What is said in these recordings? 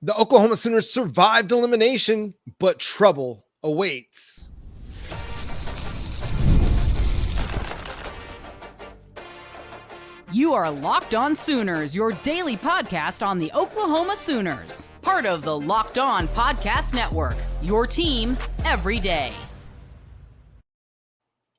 The Oklahoma Sooners survived elimination, but trouble awaits. You are Locked On Sooners, your daily podcast on the Oklahoma Sooners. Part of the Locked On Podcast Network, your team every day.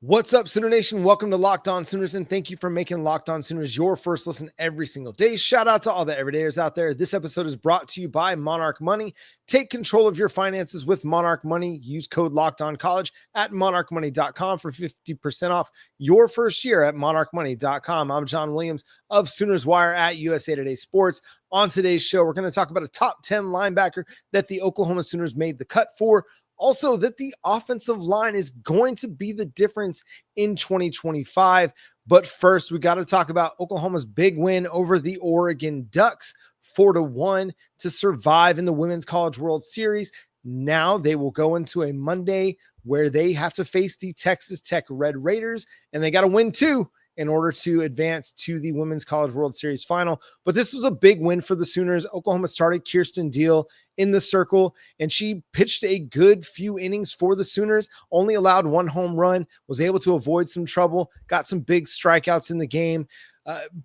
What's up, Sooner Nation? Welcome to Locked On Sooners, and thank you for making Locked On Sooners your first listen every single day. Shout out to all the everydayers out there. This episode is brought to you by Monarch Money. Take control of your finances with Monarch Money. Use code LOCKEDONCollege at monarchmoney.com for 50% off your first year at monarchmoney.com. I'm John Williams of Sooners Wire at USA Today Sports. On today's show, we're going to talk about a top 10 linebacker that the Oklahoma Sooners made the cut for. Also, that the offensive line is going to be the difference in 2025. But first, we got to talk about Oklahoma's big win over the Oregon Ducks, 4-1 to survive in the Women's College World Series. Now they will go into a Monday where they have to face the Texas Tech Red Raiders, and they got to win too in order to advance to the Women's College World Series final. But this was a big win for the Sooners. Oklahoma started Kiersten Deal in the circle, and she pitched a good few innings for the Sooners, only allowed one home run, was able to avoid some trouble, got some big strikeouts in the game.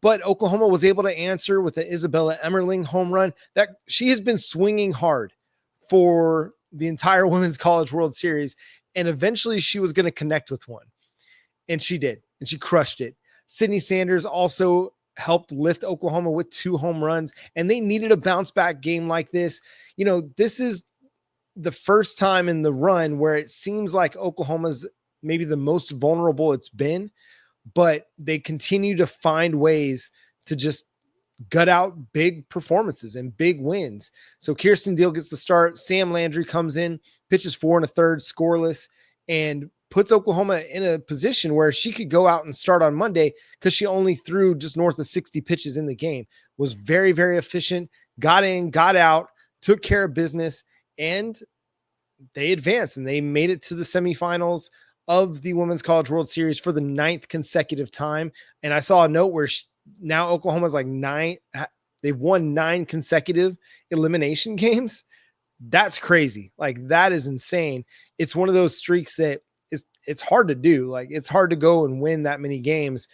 But Oklahoma was able to answer with the Isabela Emerling home run. That she has been swinging hard for the entire Women's College World Series, and eventually she was going to connect with one. And she did, and she crushed it. Cydney Sanders also helped lift Oklahoma with 2 home runs, and they needed a bounce back game like this. You know, this is the first time in the run where it seems like Oklahoma's maybe the most vulnerable it's been, but they continue to find ways to just gut out big performances and big wins. So Kiersten Deal gets the start. Sam Landry comes in, pitches 4 1/3 scoreless, and puts Oklahoma in a position where she could go out and start on Monday because she only threw just north of 60 pitches in the game, was very, very efficient, got in, got out, took care of business, and they advanced and they made it to the semifinals of the Women's College World Series for the 9th consecutive time. And I saw a note where now Oklahoma's like 9, they've won 9 consecutive elimination games. That's crazy. Like, that is insane. It's one of those streaks that it's hard to do. Like, it's hard to go and win that many games.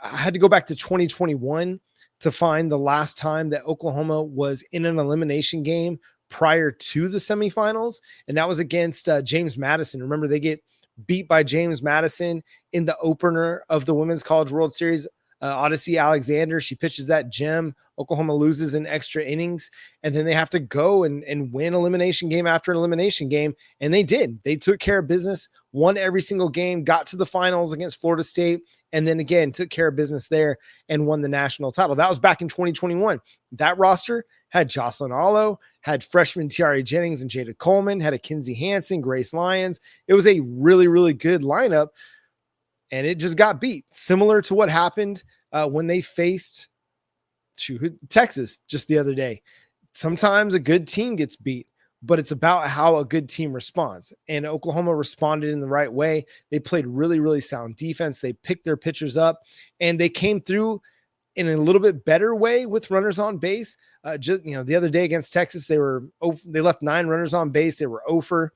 I had to go back to 2021 to find the last time that Oklahoma was in an elimination game prior to the semifinals. And that was against James Madison. Remember, they get beat by James Madison in the opener of the Women's College World Series. Odyssey Alexander, she pitches that gem. Oklahoma loses in extra innings, and then they have to go and win elimination game after elimination game. And they did. They took care of business, won every single game, got to the finals against Florida State, and then again took care of business there and won the national title. That was back in 2021. That roster had Jocelyn Allo, had freshman Tiare Jennings and Jada Coleman, had a Kinsey Hansen, Grace Lyons. It was a really, really good lineup. And it just got beat, similar to what happened when they faced Texas just the other day. Sometimes a good team gets beat, but it's about how a good team responds. And Oklahoma responded in the right way. They played really, really sound defense. They picked their pitchers up, and they came through in a little bit better way with runners on base. The other day against Texas, they left 9 runners on base. They were 0 for.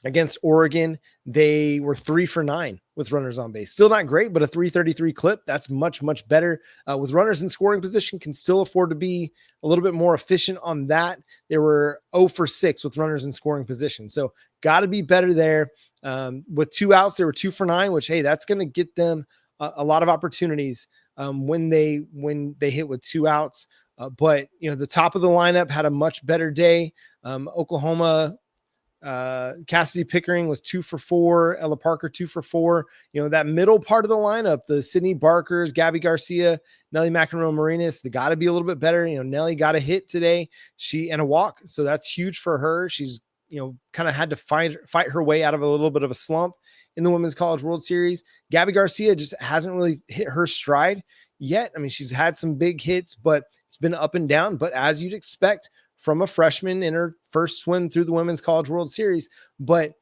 Against Oregon, they were 3 for 9 with runners on base. Still not great, but a 333 clip. That's much, much better. With runners in scoring position, can still afford to be a little bit more efficient on that. They were 0 for 6 with runners in scoring position. So got to be better there. With 2 outs, they were 2 for 9, which, hey, that's going to get them a lot of opportunities when they hit with 2 outs. But, the top of the lineup had a much better day. Oklahoma, Cassidy Pickering was 2 for 4. Ella Parker 2 for 4. That middle part of the lineup, the Sydney Barkers, Gabby Garcia, Nelly McEnroe Marinas, they got to be a little bit better. Nelly got a hit today, and a walk, so that's huge for her. She's kind of had to fight her way out of a little bit of a slump in the Women's College World Series. Gabby Garcia just hasn't really hit her stride yet. I mean, she's had some big hits, but it's been up and down. But as you'd expect from a freshman in her first swim through the Women's College World Series. But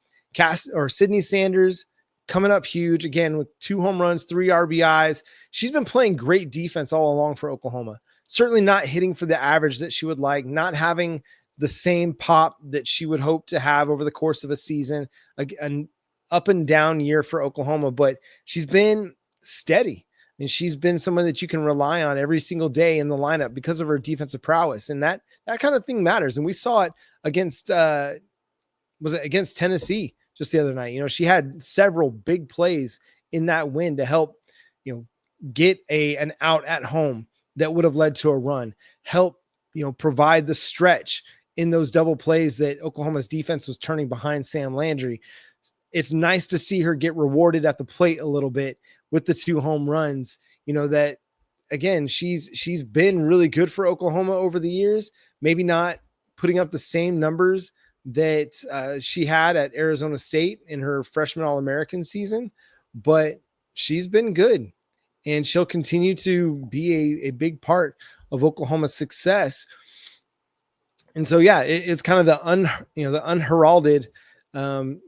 Cydney Sanders coming up huge again with 2 home runs, 3 RBIs. She's been playing great defense all along for Oklahoma. certainly not hitting for the average that she would like, not having the same pop that she would hope to have over the course of a season, an up and down year for Oklahoma, but she's been steady. And she's been someone that you can rely on every single day in the lineup because of her defensive prowess. And that kind of thing matters. And we saw it against, was it against Tennessee just the other night? You know, she had several big plays in that win to help, you know, get an out at home that would have led to a run, help, you know, provide the stretch in those double plays that Oklahoma's defense was turning behind Sam Landry. It's nice to see her get rewarded at the plate a little bit with the 2 home runs. You know, that again, she's been really good for Oklahoma over the years, maybe not putting up the same numbers that she had at Arizona State in her freshman All-American season, but she's been good and she'll continue to be a big part of Oklahoma's success. And so, yeah, it's kind of the unheralded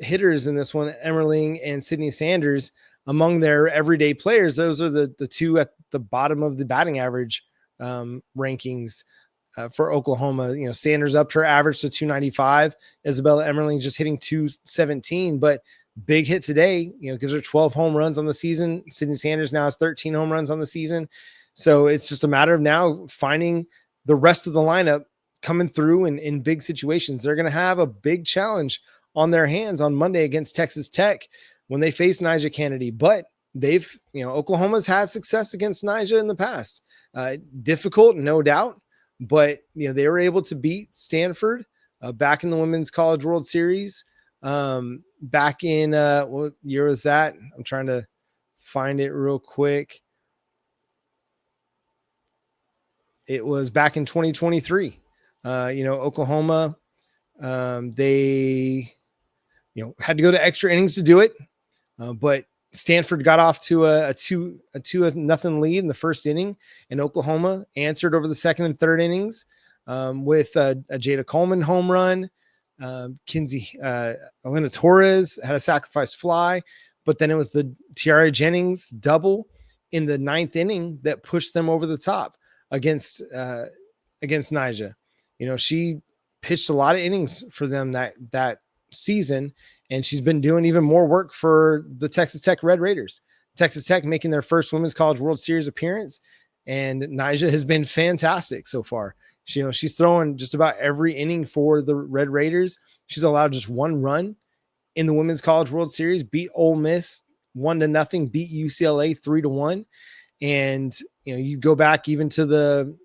hitters in this one, Emerling and Cydney Sanders, among their everyday players. Those are the two at the bottom of the batting average rankings for Oklahoma. You know, Sanders upped her average to 295. Isabela Emerling just hitting 217, but big hit today, you know, gives her 12 home runs on the season. Cydney Sanders now has 13 home runs on the season. So it's just a matter of now finding the rest of the lineup coming through in big situations. They're going to have a big challenge on their hands on Monday against Texas Tech when they face Nyjah Kennedy. But they've, you know, Oklahoma's had success against Nyjah in the past. Difficult, no doubt, but, you know, they were able to beat Stanford back in the Women's College World Series. Back in, what year was that? I'm trying to find it real quick. It was back in 2023. You know, Oklahoma, they, you know, had to go to extra innings to do it. But Stanford got off to a 2-0 lead in the first inning, and Oklahoma answered over the second and third innings with a Jada Coleman home run. Kinsey Elena Torres had a sacrifice fly, but then it was the Tiara Jennings double in the ninth inning that pushed them over the top against Nyjah. You know, she pitched a lot of innings for them that season, and she's been doing even more work for the Texas Tech Red Raiders. Texas Tech making their first Women's College World Series appearance, and Nyjah has been fantastic so far. She's throwing just about every inning for the Red Raiders. She's allowed just one run in the Women's College World Series, beat Ole Miss 1-0, beat UCLA 3-1. And, you know, you go back even to the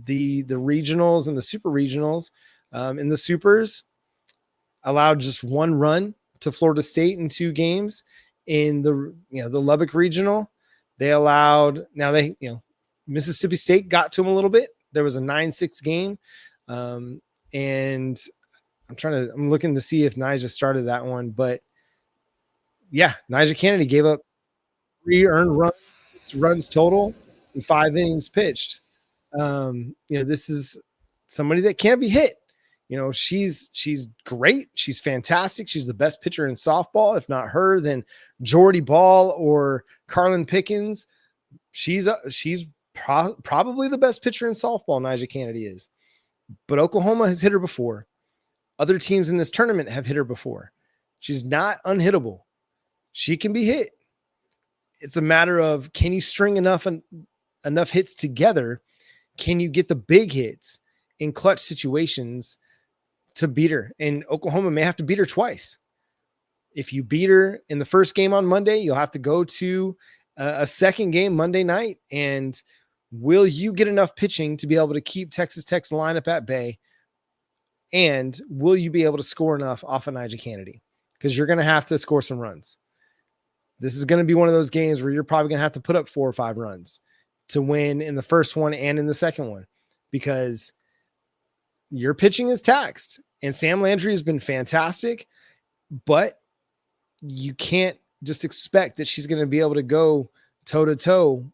regionals and the super regionals, in the supers, allowed just one run to Florida State in 2 games. In the Lubbock regional, they allowed, Mississippi State got to them a little bit. There was a 9-6 game. And I'm looking to see if Nyjah started that one, but yeah, Nyjah Kennedy gave up 3 earned runs total in 5 innings pitched. This is somebody that can't be hit. You know, she's great. She's fantastic. She's the best pitcher in softball. If not her, then Jordy Ball or Carlin Pickens. She's probably the best pitcher in softball. Nyjah Kennedy is, but Oklahoma has hit her before. Other teams in this tournament have hit her before. She's not unhittable. She can be hit. It's a matter of, can you string enough hits together? Can you get the big hits in clutch situations to beat her? And Oklahoma may have to beat her twice. If you beat her in the first game on Monday, you'll have to go to a second game Monday night. And will you get enough pitching to be able to keep Texas Tech's lineup at bay? And will you be able to score enough off of Nyjah Kennedy? Because you're going to have to score some runs. This is going to be one of those games where you're probably going to have to put up 4 or 5 runs to win in the first one and in the second one, because your pitching is taxed. And Sam Landry has been fantastic, but you can't just expect that she's going to be able to go toe to toe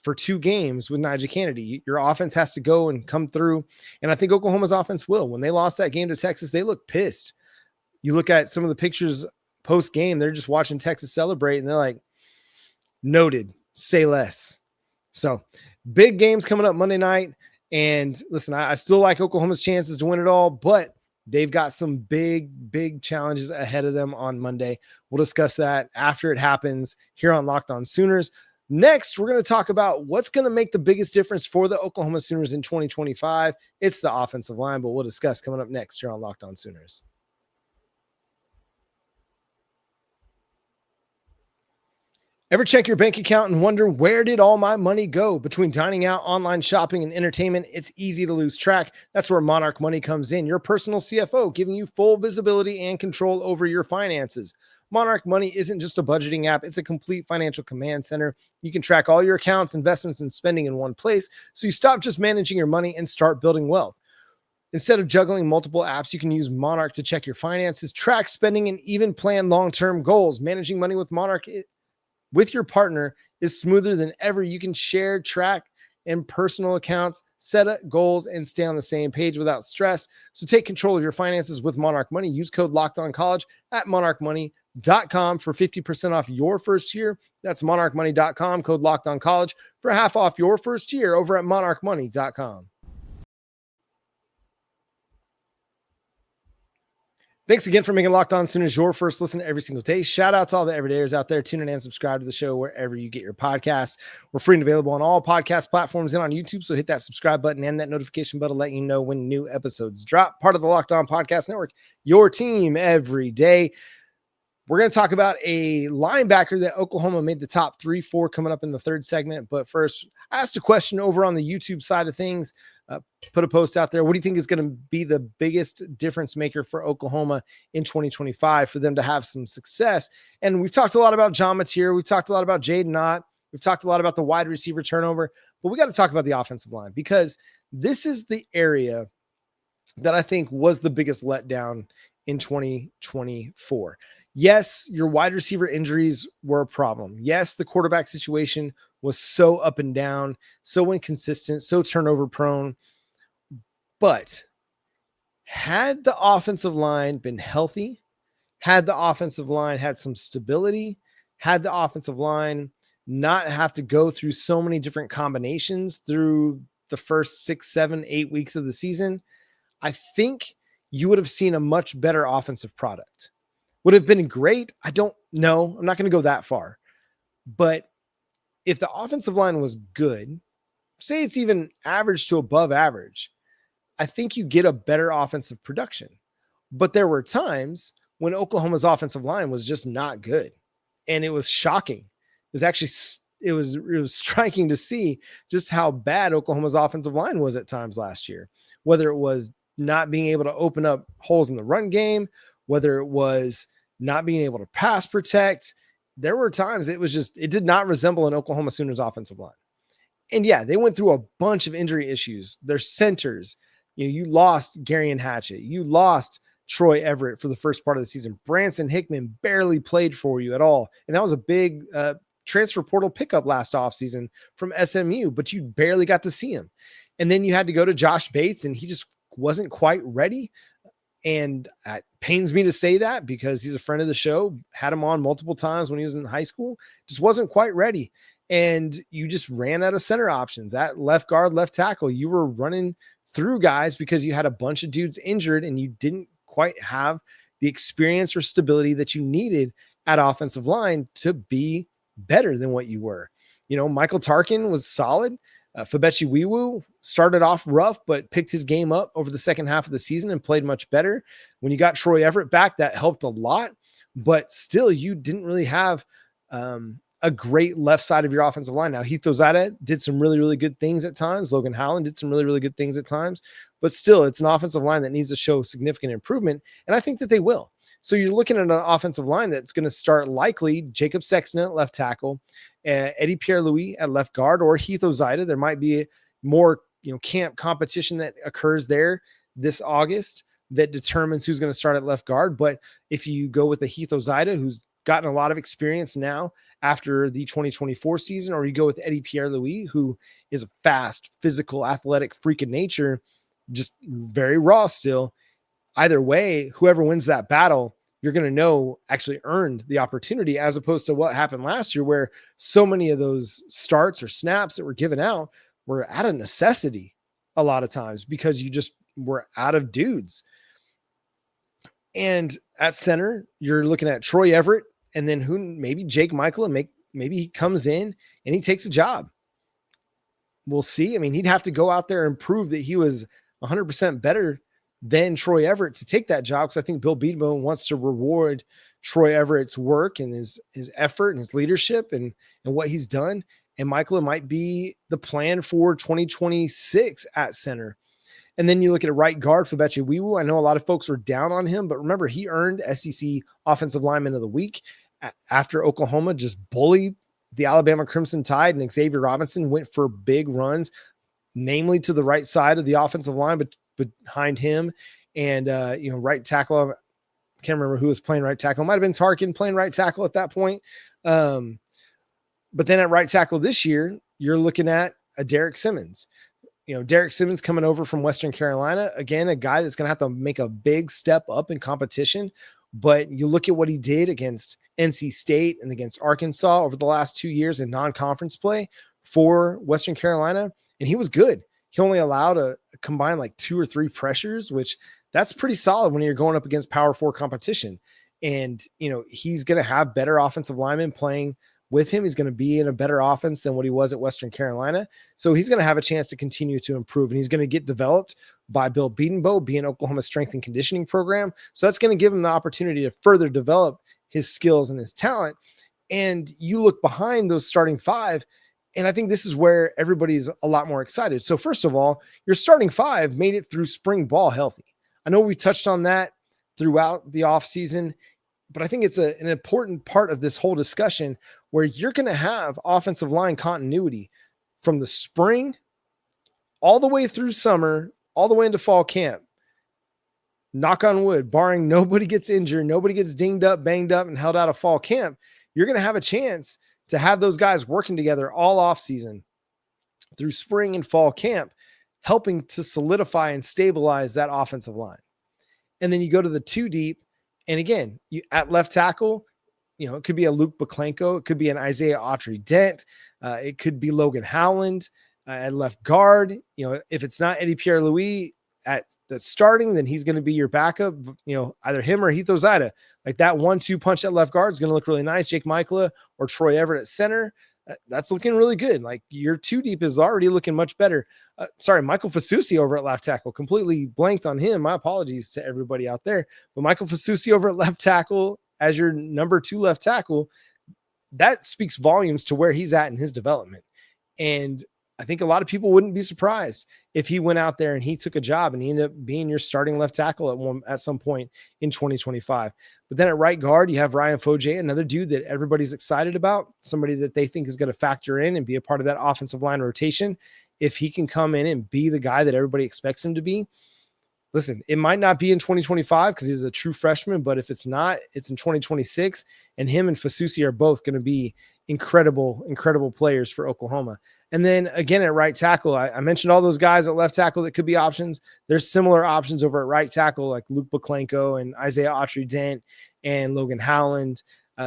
for 2 games with Nyjah Kennedy. Your offense has to go and come through. And I think Oklahoma's offense will. When they lost that game to Texas, they looked pissed. You look at some of the pictures post game, they're just watching Texas celebrate and they're like, noted, say less. So big games coming up Monday night. And listen, I still like Oklahoma's chances to win it all, but they've got some big challenges ahead of them on Monday. We'll discuss that after it happens here on Locked On Sooners. Next, we're going to talk about what's going to make the biggest difference for the Oklahoma Sooners in 2025. It's the offensive line, but we'll discuss coming up next here on Locked On Sooners. Ever check your bank account and wonder, where did all my money go? Between dining out, online shopping, and entertainment, it's easy to lose track. That's where Monarch Money comes in, your personal CFO, giving you full visibility and control over your finances. Monarch Money isn't just a budgeting app, it's a complete financial command center. You can track all your accounts, investments, and spending in one place, so you stop just managing your money and start building wealth. Instead of juggling multiple apps, you can use Monarch to check your finances, track spending, and even plan long-term goals. Managing money with Monarch with your partner is smoother than ever. You can share, track, and personal accounts, set up goals, and stay on the same page without stress. So take control of your finances with Monarch Money. Use code LOCKEDONCollege at monarchmoney.com for 50% off your first year. That's monarchmoney.com, code LOCKEDONCollege for half off your first year over at monarchmoney.com. Thanks again for making Locked On Sooners your first listen every single day. Shout out to all the everydayers out there. Tune in and subscribe to the show wherever you get your podcasts. We're free and available on all podcast platforms and on YouTube, so hit that subscribe button and that notification bell to let you know when new episodes drop. Part of the Locked On Podcast Network, your team every day. We're going to talk about a linebacker that Oklahoma made the top 3-4 coming up in the third segment. But first, I asked a question over on the YouTube side of things. Put a post out there. What do you think is going to be the biggest difference maker for Oklahoma in 2025 for them to have some success? And we've talked a lot about John Mateer. We've talked a lot about Jaden Knott. We've talked a lot about the wide receiver turnover. But we got to talk about the offensive line, because this is the area that I think was the biggest letdown in 2024. Yes, your wide receiver injuries were a problem. Yes, the quarterback situation was so up and down, so inconsistent, so turnover prone. But had the offensive line been healthy, had the offensive line had some stability, had the offensive line not have to go through so many different combinations through the first 6, 7, 8 weeks of the season, I think you would have seen a much better offensive product. Would have been great? I don't know. I'm not going to go that far. But if the offensive line was good, say it's even average to above average, I think you get a better offensive production. But there were times when Oklahoma's offensive line was just not good. And it was shocking. It was striking to see just how bad Oklahoma's offensive line was at times last year, whether it was not being able to open up holes in the run game, whether it was not being able to pass protect. There were times it did not resemble an Oklahoma Sooners offensive line. And yeah, they went through a bunch of injury issues. Their centers, you lost Garion Hatchett. You lost Troy Everett for the first part of the season. Branson Hickman barely played for you at all. And that was a big transfer portal pickup last offseason from SMU, but you barely got to see him. And then you had to go to Josh Bates, and he just wasn't quite ready. And it pains me to say that because he's a friend of the show, had him on multiple times when he was in high school, just wasn't quite ready. And you just ran out of center options at left guard, left tackle. You were running through guys because you had a bunch of dudes injured and you didn't quite have the experience or stability that you needed at offensive line to be better than what you were. Michael Tarkin was solid. Fabechi Wiwu started off rough, but picked his game up over the second half of the season and played much better. When you got Troy Everett back, that helped a lot, but still you didn't really have a great left side of your offensive line. Now, Heath Ozada did some really, really good things at times. Logan Howland did some really, really good things at times, but still it's an offensive line that needs to show significant improvement. And I think that they will. So you're looking at an offensive line that's going to start likely Jacob Sexton at left tackle, Eddie Pierre-Louis at left guard, or Heath Ozada. There might be more, camp competition that occurs there this August that determines who's going to start at left guard. But if you go with a Heath Ozada, who's gotten a lot of experience now after the 2024 season, or you go with Eddie Pierre-Louis, who is a fast, physical, athletic freak of nature, just very raw still. Either way, whoever wins that battle, you're going to know actually earned the opportunity, as opposed to what happened last year, where so many of those starts or snaps that were given out were out of necessity. a lot of times because you just were out of dudes. And at center, you're looking at Troy Everett, and then maybe Jake Michael, and maybe he comes in and he takes a job. We'll see. I mean, he'd have to go out there and prove that he was 100% better than Troy Everett to take that job, because I think Bill Bedenbaugh wants to reward Troy Everett's work and his effort and his leadership and what he's done. And Michael might be the plan for 2026 at center. And then you look at a right guard for Febechi Wiwu. I know a lot of folks were down on him, but remember, he earned SEC Offensive Lineman of the Week after Oklahoma just bullied the Alabama Crimson Tide, and Xavier Robinson went for big runs, namely to the right side of the offensive line, but behind him. And, right tackle, I can't remember who was playing right tackle. It might have been Tarkin playing right tackle at that point. But then at right tackle this year, you're looking at a Derek Simmons. Derek Simmons coming over from Western Carolina, again, a guy that's going to have to make a big step up in competition. But you look at what he did against NC State and against Arkansas over the last 2 years in non-conference play for Western Carolina, and he was good. He only allowed a combined like 2 or 3 pressures, which that's pretty solid when you're going up against Power 4 competition. And, he's going to have better offensive linemen playing with him. He's going to be in a better offense than what he was at Western Carolina. So he's going to have a chance to continue to improve, and he's going to get developed by Bill Bedenbaugh, being Oklahoma's strength and conditioning program. So that's going to give him the opportunity to further develop his skills and his talent. And you look behind those starting 5, and I think this is where everybody's a lot more excited. So first of all, your starting 5 made it through spring ball healthy. I know we touched on that throughout the offseason, but I think it's an important part of this whole discussion where you're going to have offensive line continuity from the spring all the way through summer, all the way into fall camp. Knock on wood, barring nobody gets injured, nobody gets dinged up, banged up, and held out of fall camp, you're going to have a chance to have those guys working together all off season through spring and fall camp, helping to solidify and stabilize that offensive line. And then you go to the 2 deep. And again, you at left tackle, it could be a Luke Baklenko. It could be an Isaiah Autry-Dent. It could be Logan Howland at left guard. If it's not Eddie Pierre-Louis that's starting, then he's going to be your backup, either him or Heath Ozida. Like that 1-2 punch at left guard is going to look really nice. Jake Michael or Troy Everett at center. That's looking really good. Like your 2 deep is already looking much better. Michael Fasusi over at left tackle, completely blanked on him. My apologies to everybody out there, but Michael Fasusi over at left tackle as your number 2 left tackle, that speaks volumes to where he's at in his development. And I think a lot of people wouldn't be surprised if he went out there and he took a job and he ended up being your starting left tackle at some point in 2025. But then at right guard, you have Ryan Foje, another dude that everybody's excited about, somebody that they think is going to factor in and be a part of that offensive line rotation. If he can come in and be the guy that everybody expects him to be, listen, it might not be in 2025 because he's a true freshman, but if it's not, it's in 2026. And him and Fasusi are both going to be incredible players for Oklahoma. And then again, at right tackle, I mentioned all those guys at left tackle that could be options. There's similar options over at right tackle, like Luke Baklenko and Isaiah Autry-Dent and Logan Howland.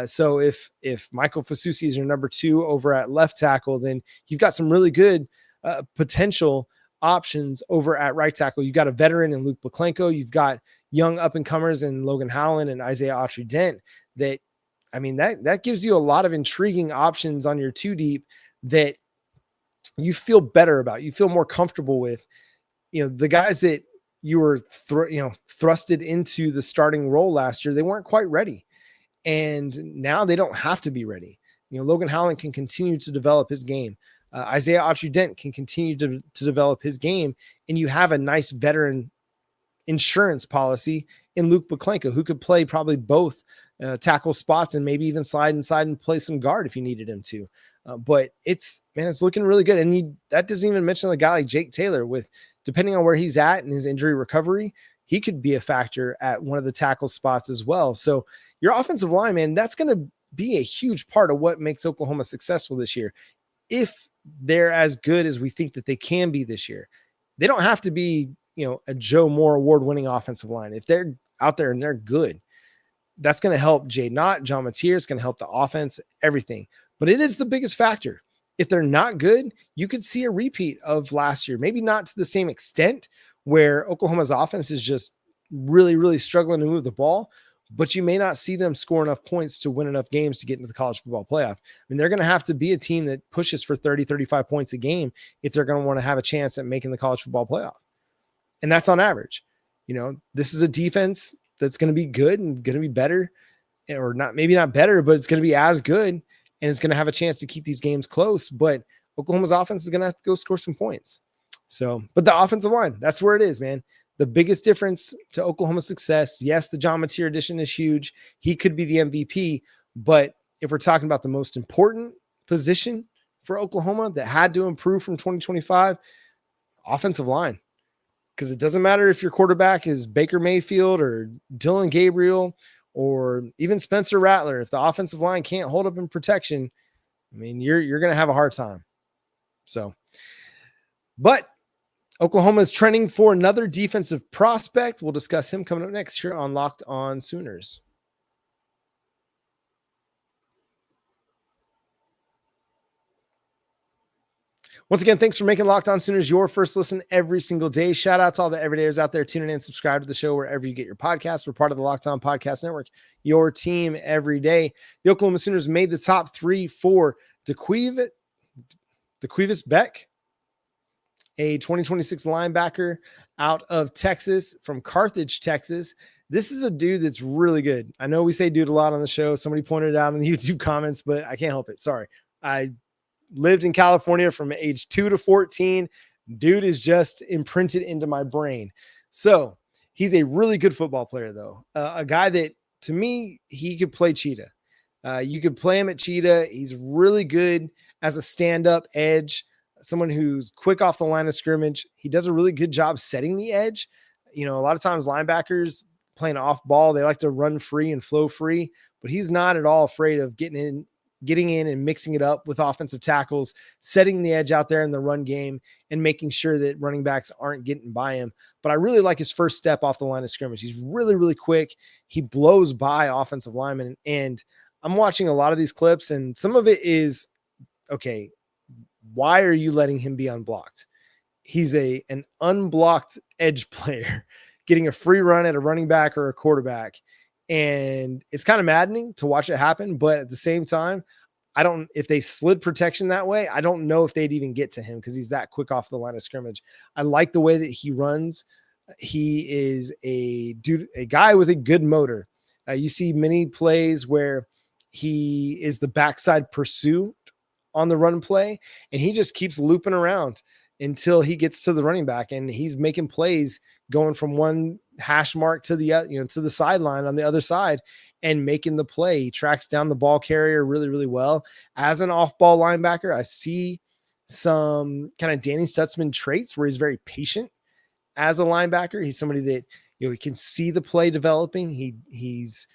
So if Michael Fasusi is your number 2 over at left tackle, then you've got some really good potential options over at right tackle. You've got a veteran in Luke Baklenko. You've got young up-and-comers in Logan Howland and Isaiah Autry-Dent. That gives you a lot of intriguing options on your 2 deep that you feel better about, you feel more comfortable with. The guys that you were thrusted into the starting role last year, they weren't quite ready, and now they don't have to be ready. Logan Howland can continue to develop his game. Isaiah Autry-Dent can continue to develop his game, and you have a nice veteran insurance policy in Luke Baklenko, who could play probably both tackle spots and maybe even slide inside and play some guard if you needed him to. But it's looking really good. And that doesn't even mention a guy like Jake Taylor, with depending on where he's at in his injury recovery, he could be a factor at one of the tackle spots as well. So your offensive line, man, that's going to be a huge part of what makes Oklahoma successful this year. If they're as good as we think that they can be this year, they don't have to be, a Joe Moore award-winning offensive line. If they're out there and they're good, that's going to help Jay Knott, John Mateer. It's going to help the offense, everything. But it is the biggest factor. if they're not good, you could see a repeat of last year, maybe not to the same extent where Oklahoma's offense is just really, really struggling to move the ball, but you may not see them score enough points to win enough games to get into the college football playoff. I mean, they're going to have to be a team that pushes for 30, 35 points a game if they're going to want to have a chance at making the college football playoff. And that's on average. This is a defense that's going to be good and going to be better, or not, maybe not better, but it's going to be as good, and it's going to have a chance to keep these games close. But Oklahoma's offense is going to have to go score some points. So, but the offensive line, that's where it is, man. The biggest difference to Oklahoma's success, yes, the John Mateer addition is huge. He could be the MVP, but if we're talking about the most important position for Oklahoma that had to improve from 2025, offensive line. Because it doesn't matter if your quarterback is Baker Mayfield or Dylan Gabriel or even Spencer Rattler. If the offensive line can't hold up in protection, I mean, you're going to have a hard time. So, but Oklahoma is trending for another defensive prospect. We'll discuss him coming up next here on Locked On Sooners. Once again, thanks for making Locked On Sooners your first listen every single day. Shout out to all the everydayers out there tuning in, subscribe to the show wherever you get your podcasts. We're part of the Locked On Podcast Network, your team every day. The Oklahoma Sooners made the top 3 for DeQuivis Beck, a 2026 linebacker out of Texas, from Carthage, Texas. This is a dude that's really good. I know we say dude a lot on the show. Somebody pointed it out in the YouTube comments, but I can't help it. Sorry. I lived in California from age 2 to 14. Dude is just imprinted into my brain. So he's a really good football player, though. A guy that, to me, he could play cheetah. You could play him at cheetah. He's really good as a stand-up edge, someone who's quick off the line of scrimmage. He does a really good job setting the edge. A lot of times linebackers playing off ball, they like to run free and flow free, but he's not at all afraid of getting in and mixing it up with offensive tackles, setting the edge out there in the run game and making sure that running backs aren't getting by him. But I really like his first step off the line of scrimmage. He's really, really quick. He blows by offensive linemen. And I'm watching a lot of these clips, and some of it is, okay, why are you letting him be unblocked? He's an unblocked edge player getting a free run at a running back or a quarterback. And it's kind of maddening to watch it happen. But at the same time, if they slid protection that way, I don't know if they'd even get to him because he's that quick off the line of scrimmage. I like the way that he runs. He is a guy with a good motor. You see many plays where he is the backside pursuit on the run play, and he just keeps looping around until he gets to the running back, and he's making plays going from one hash mark to the to the sideline on the other side and making the play. He tracks down the ball carrier really, really well. As an off-ball linebacker, I see some kind of Danny Stutzman traits where he's very patient as a linebacker. He's somebody that, he can see the play developing. He's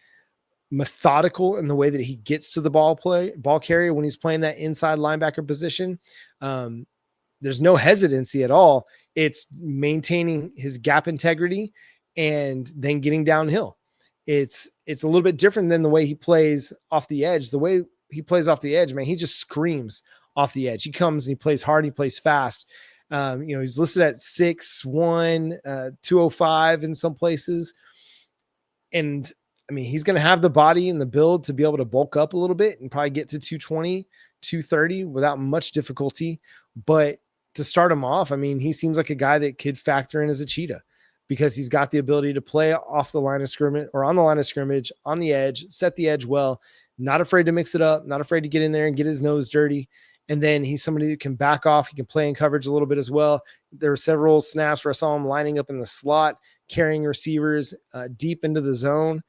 methodical in the way that he gets to the ball carrier when he's playing that inside linebacker position. There's no hesitancy at all. It's maintaining his gap integrity and then getting downhill. It's a little bit different than the way he plays off the edge. The way he plays off the edge, man, he just screams off the edge. He comes and he plays hard. He plays fast. He's listed at 6'1", 205 in some places. And I mean, he's going to have the body and the build to be able to bulk up a little bit and probably get to 220, 230 without much difficulty. But to start him off, I mean, he seems like a guy that could factor in as a cheetah because he's got the ability to play off the line of scrimmage or on the line of scrimmage, on the edge, set the edge well, not afraid to mix it up, not afraid to get in there and get his nose dirty. And then he's somebody that can back off. He can play in coverage a little bit as well. There were several snaps where I saw him lining up in the slot, carrying receivers deep into the zone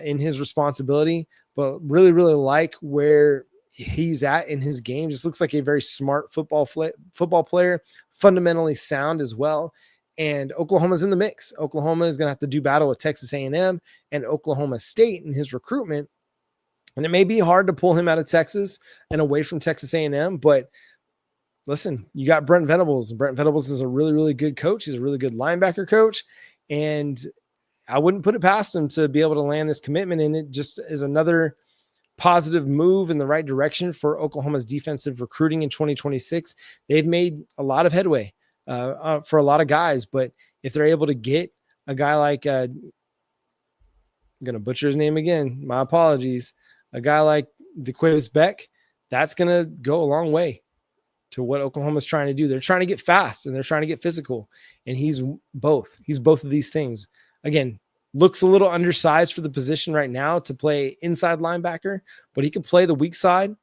in his responsibility, but really, really like where he's at in his game. Just looks like a very smart football player, fundamentally sound as well. And Oklahoma's in the mix. Oklahoma is going to have to do battle with Texas A&M and Oklahoma State in his recruitment. And it may be hard to pull him out of Texas and away from Texas A&M, but listen, you got Brent Venables, and Brent Venables is a really, really good coach. He's a really good linebacker coach. And I wouldn't put it past him to be able to land this commitment. And it just is another positive move in the right direction for Oklahoma's defensive recruiting in 2026. They've made a lot of headway for a lot of guys, but if they're able to get a guy like, I'm going to butcher his name again, my apologies, a guy like DeQuavis Beck, that's going to go a long way to what Oklahoma's trying to do. They're trying to get fast and they're trying to get physical. And he's both of these things. Again, looks a little undersized for the position right now to play inside linebacker, but he can play the weak side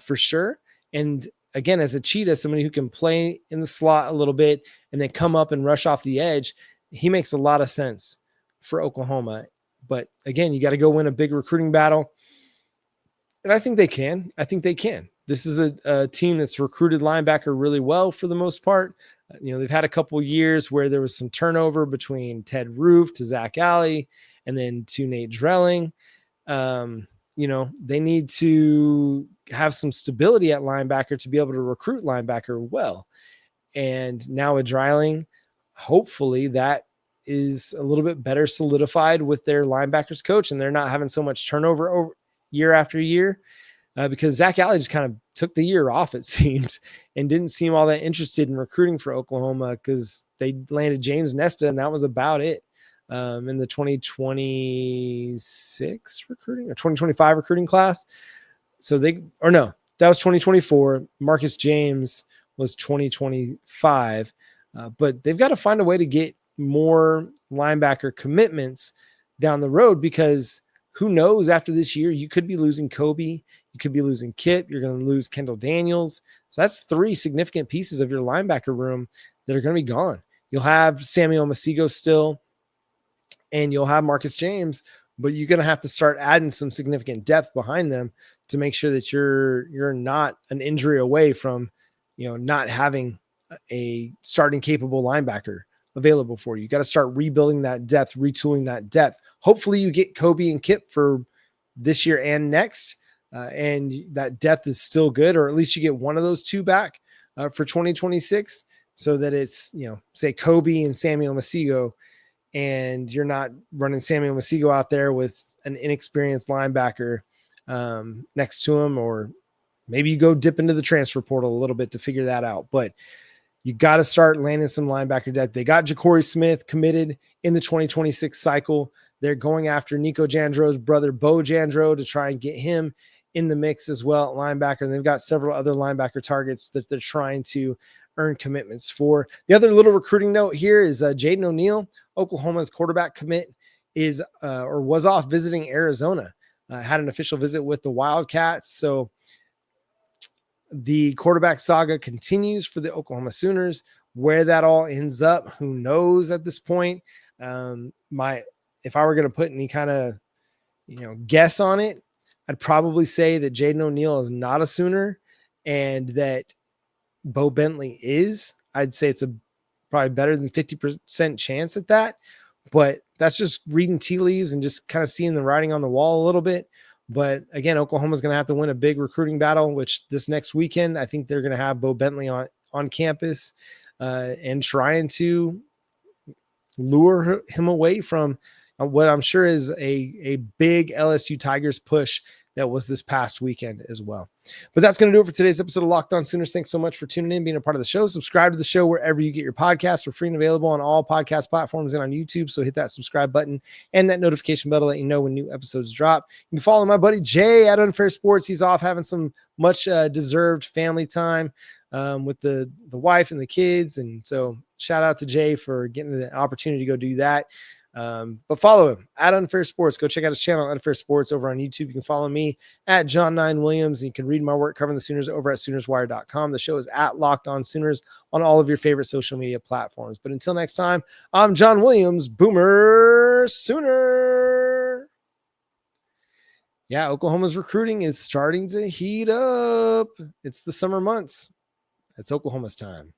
for sure. And again, as a cheetah, somebody who can play in the slot a little bit and then come up and rush off the edge, he makes a lot of sense for Oklahoma. But again, you got to go win a big recruiting battle. And I think they can. This is a team that's recruited linebacker really well for the most part. They've had a couple years where there was some turnover between Ted Roof to Zach Alley and then to Nate Drelling. They need to have some stability at linebacker to be able to recruit linebacker well. And now with Drelling, hopefully that is a little bit better solidified with their linebackers coach and they're not having so much turnover year after year. Because Zach Alley just kind of took the year off, it seems, and didn't seem all that interested in recruiting for Oklahoma because they landed James Nesta, and that was about it in the 2026 recruiting or 2025 recruiting class. So that was 2024. Marcus James was 2025. But they've got to find a way to get more linebacker commitments down the road because who knows, after this year, you could be losing Kobe. You could be losing Kip. You're going to lose Kendall Daniels. So that's 3 significant pieces of your linebacker room that are going to be gone. You'll have Samuel Masigo still, and you'll have Marcus James, but you're going to have to start adding some significant depth behind them to make sure that you're not an injury away from, not having a starting capable linebacker available for you. You got to start rebuilding that depth, retooling that depth. Hopefully you get Kobe and Kip for this year and next. And that depth is still good, or at least you get one of those two back for 2026 so that it's, say Kobe and Samuel Masigo, and you're not running Samuel Masigo out there with an inexperienced linebacker next to him, or maybe you go dip into the transfer portal a little bit to figure that out. But you got to start landing some linebacker depth. They got Ja'Cory Smith committed in the 2026 cycle. They're going after Nico Jandro's brother, Bo Jandro, to try and get him in the mix as well at linebacker. And they've got several other linebacker targets that they're trying to earn commitments for. The other little recruiting note here is Jaden O'Neal, Oklahoma's quarterback commit, is or was off visiting Arizona, had an official visit with the Wildcats. So the quarterback saga continues for the Oklahoma Sooners. Where that all ends up, who knows at this point. If I were going to put any kind of, guess on it, I'd probably say that Jaden O'Neal is not a Sooner and that Bo Bentley is. I'd say it's probably better than 50% chance at that, but that's just reading tea leaves and just kind of seeing the writing on the wall a little bit. But again, Oklahoma's going to have to win a big recruiting battle, which this next weekend, I think they're going to have Bo Bentley on campus and trying to lure him away from what I'm sure is a big LSU Tigers push that was this past weekend as well. But that's going to do it for today's episode of Locked On Sooners. Thanks so much for tuning in, being a part of the show. Subscribe to the show wherever you get your podcasts. We're free and available on all podcast platforms and on YouTube. So hit that subscribe button and that notification bell to let you know when new episodes drop. You can follow my buddy Jay at Unfair Sports. He's off having some much deserved family time with the wife and the kids. And so shout out to Jay for getting the opportunity to go do that. But follow him at Unfair Sports. Go check out his channel, Unfair Sports, over on YouTube. You can follow me at John9Williams, and you can read my work covering the Sooners over at SoonersWire.com. The show is at Locked On Sooners on all of your favorite social media platforms. But until next time, I'm John Williams, Boomer Sooner. Yeah, Oklahoma's recruiting is starting to heat up. It's the summer months. It's Oklahoma's time.